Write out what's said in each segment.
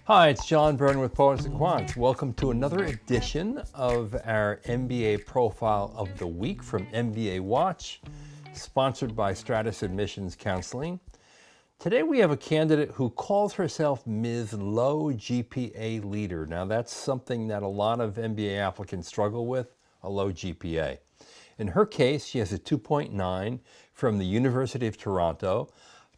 Hi, it's John Byrne with Poets and Quants. Welcome to another edition of our MBA Profile of the Week from MBA Watch, sponsored by Stratus Admissions Counseling. Today we have a candidate who calls herself Ms. Low GPA Leader. Now that's something that a lot of MBA applicants struggle with, a low GPA. In her case, she has a 2.9 from the University of Toronto.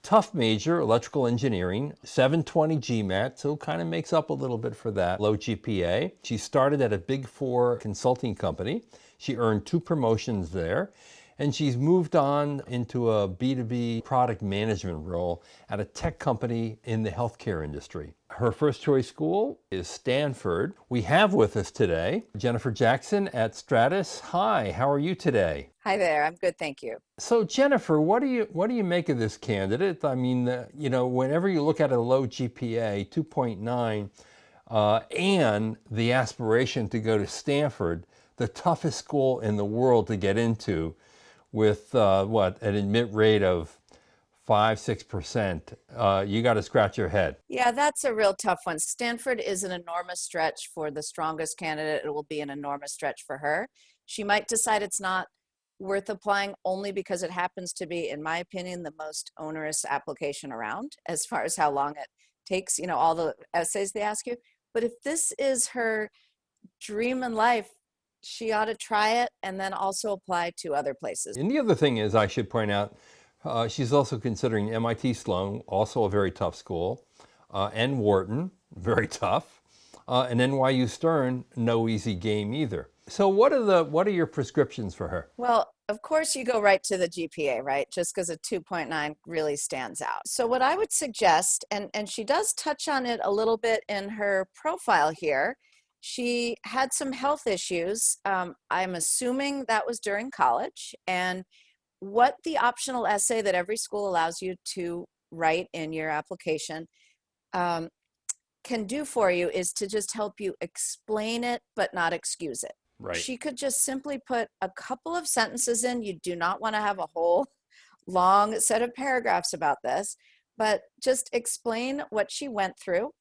Tough major, electrical engineering, 720 GMAT, so kind of makes up a little bit for that low GPA. She started at a Big Four consulting company. She earned 2 promotions there, and she's moved on into a B2B product management role at a tech company in the healthcare industry. Her first choice school is Stanford. We have with us today Jennifer Jackson at Stratus. Hi, how are you today? Hi there, I'm good, thank you. So Jennifer, what do you make of this candidate? I mean, whenever you look at a low GPA, 2.9, and the aspiration to go to Stanford, the toughest school in the world to get into, with an admit rate of 5-6%, you got to scratch your head. Yeah, that's a real tough one. Stanford is an enormous stretch for the strongest candidate. It will be an enormous stretch for her. She might decide it's not worth applying only because it happens to be, in my opinion, the most onerous application around as far as how long it takes, all the essays they ask you. But if this is her dream in life, she ought to try it and then also apply to other places. And the other thing is, I should point out, she's also considering MIT Sloan, also a very tough school, and Wharton, very tough, and NYU Stern, no easy game either. So what are your prescriptions for her? Well, of course, you go right to the GPA, right? Just because a 2.9 really stands out. So what I would suggest, and she does touch on it a little bit in her profile here, she had some health issues. I'm assuming that was during college. And what the optional essay that every school allows you to write in your application can do for you is to just help you explain it, but not excuse it. Right. She could just simply put a couple of sentences in. You do not want to have a whole long set of paragraphs about this, but just explain what she went through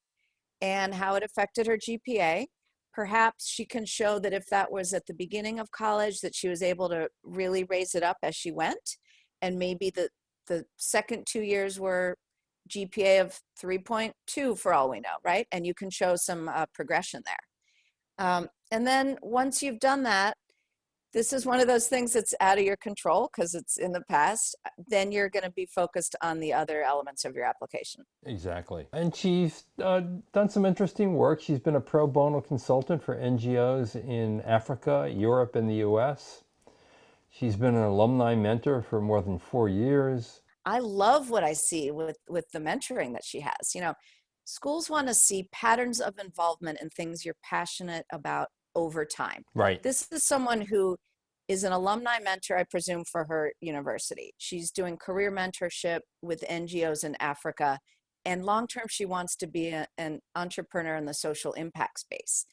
and how it affected her GPA. Perhaps she can show that if that was at the beginning of college, that she was able to really raise it up as she went. And maybe the second 2 years were GPA of 3.2 for all we know, right? And you can show some progression there. And then once you've done that, this is one of those things that's out of your control because it's in the past. Then you're going to be focused on the other elements of your application. Exactly. And she's done some interesting work. She's been a pro bono consultant for NGOs in Africa, Europe, and the US. She's been an alumni mentor for more than 4 years. I love what I see with the mentoring that she has. Schools want to see patterns of involvement in things you're passionate about over time. Right. This is someone who is an alumni mentor, I presume, for her university. She's doing career mentorship with NGOs in Africa. And long-term, she wants to be an entrepreneur in the social impact space.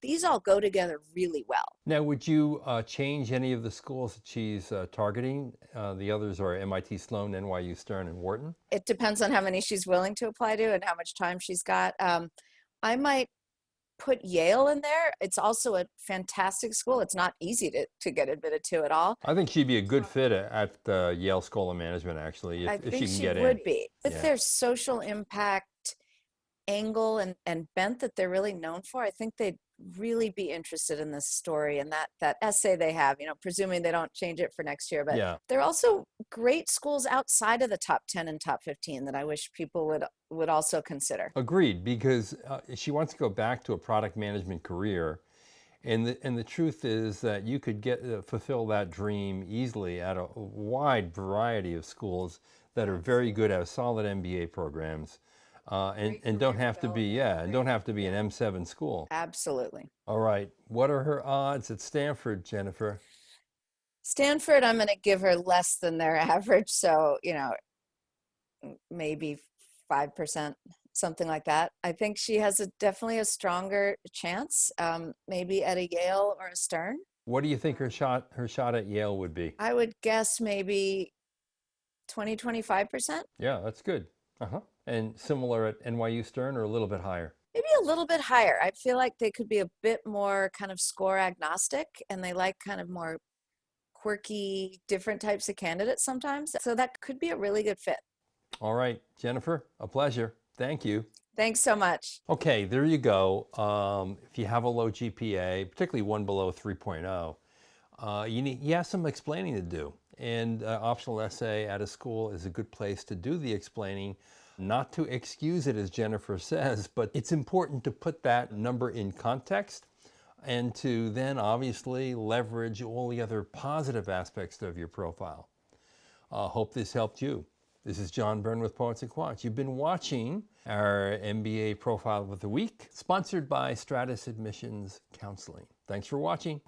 These all go together really well. Now, would you change any of the schools that she's targeting? The others are MIT Sloan, NYU Stern, and Wharton. It depends on how many she's willing to apply to and how much time she's got. I might put Yale in there. It's also a fantastic school. It's not easy to get admitted to at all. I think she'd be a good fit at the Yale School of Management, actually, if she can get in. I think she would be. With their social impact angle and bent that they're really known for, I think they'd really be interested in this story and that essay they have, presuming they don't change it for next year. But they're also great schools outside of the top 10 and top 15 that I wish people would also consider. Agreed, because she wants to go back to a product management career. And the truth is that you could fulfill that dream easily at a wide variety of schools that are very good, have solid MBA programs. And don't have to be an M7 school. Absolutely. All right. What are her odds at Stanford, Jennifer? Stanford, I'm going to give her less than their average. So, maybe 5%, something like that. I think she has definitely a stronger chance, maybe at a Yale or a Stern. What do you think her shot at Yale would be? I would guess maybe 25%. Yeah, that's good. Uh-huh. And similar at NYU Stern or a little bit higher? Maybe a little bit higher. I feel like they could be a bit more kind of score agnostic, and they like kind of more quirky, different types of candidates sometimes. So that could be a really good fit. All right, Jennifer, a pleasure. Thank you. Thanks so much. Okay, there you go. If you have a low GPA, particularly one below 3.0, you have some explaining to do. And optional essay at a school is a good place to do the explaining, not to excuse it, as Jennifer says, but it's important to put that number in context and to then obviously leverage all the other positive aspects of your profile. Hope this helped you. This is John Byrne with Poets and Quants. You've been watching our MBA Profile of the Week, sponsored by Stratus Admissions Counseling. Thanks for watching.